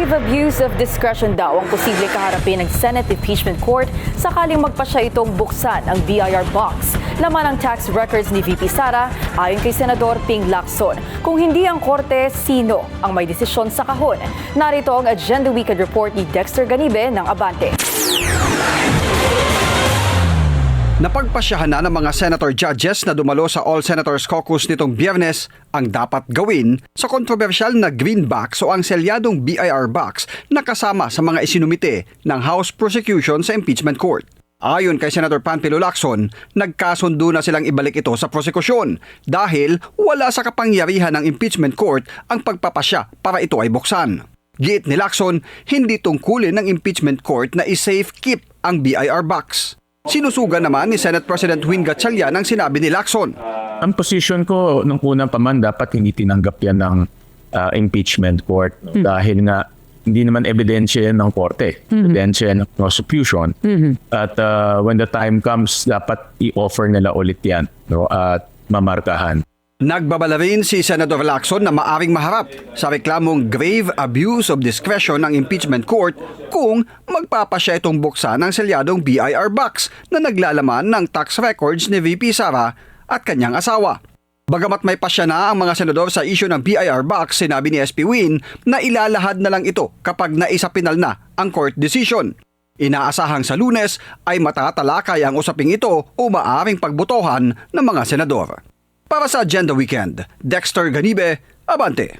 Grave abuse of discretion daw ang posibleng kaharapin ng Senate Impeachment Court sakaling magpasya itong buksan ang BIR box. Laman ang tax records ni VP Sara ayon kay Senador Ping Lacson. Kung hindi ang korte, sino ang may desisyon sa kahon? Narito ang Agenda Weekend Report ni Dexter Ganibe ng Abante. Napagpasyahan na ng mga senator judges na dumalo sa All Senators Caucus nitong Biyernes ang dapat gawin sa kontrobersyal na green box o ang selyadong BIR box na kasama sa mga isinumite ng House Prosecution sa Impeachment Court. Ayon kay Senator Panfilo Lacson, nagkasundo na silang ibalik ito sa prosekusyon dahil wala sa kapangyarihan ng Impeachment Court ang pagpapasya para ito ay buksan. Giit ni Lacson, hindi tungkulin ng Impeachment Court na i-safe keep ang BIR box. Sinusugan naman ni Senate President Win Gatchalian ang sinabi ni Lacson. Ang position ko nung unang pa man, dapat hindi tinanggap yan ng impeachment court dahil nga hindi naman ebidensya yan ng korte, ebidensya yan ng prosecution. At when the time comes, dapat i-offer nila ulit yan, no, at mamarkahan. Nagbabala rin si Senator Lacson na maaring maharap sa reklamong grave abuse of discretion ng impeachment court kung magpapasya itong buksan ng selyadong BIR box na naglalaman ng tax records ni VP Sara at kanyang asawa. Bagamat may pasya na ang mga senador sa isyu ng BIR box, sinabi ni SP Win na ilalahad na lang ito kapag naisapinal na ang court decision. Inaasahang sa Lunes ay matatalakay ang usaping ito o maaring pagbotohan ng mga senador. Para sa Agenda Weekend, Dexter Ganibe, Abante.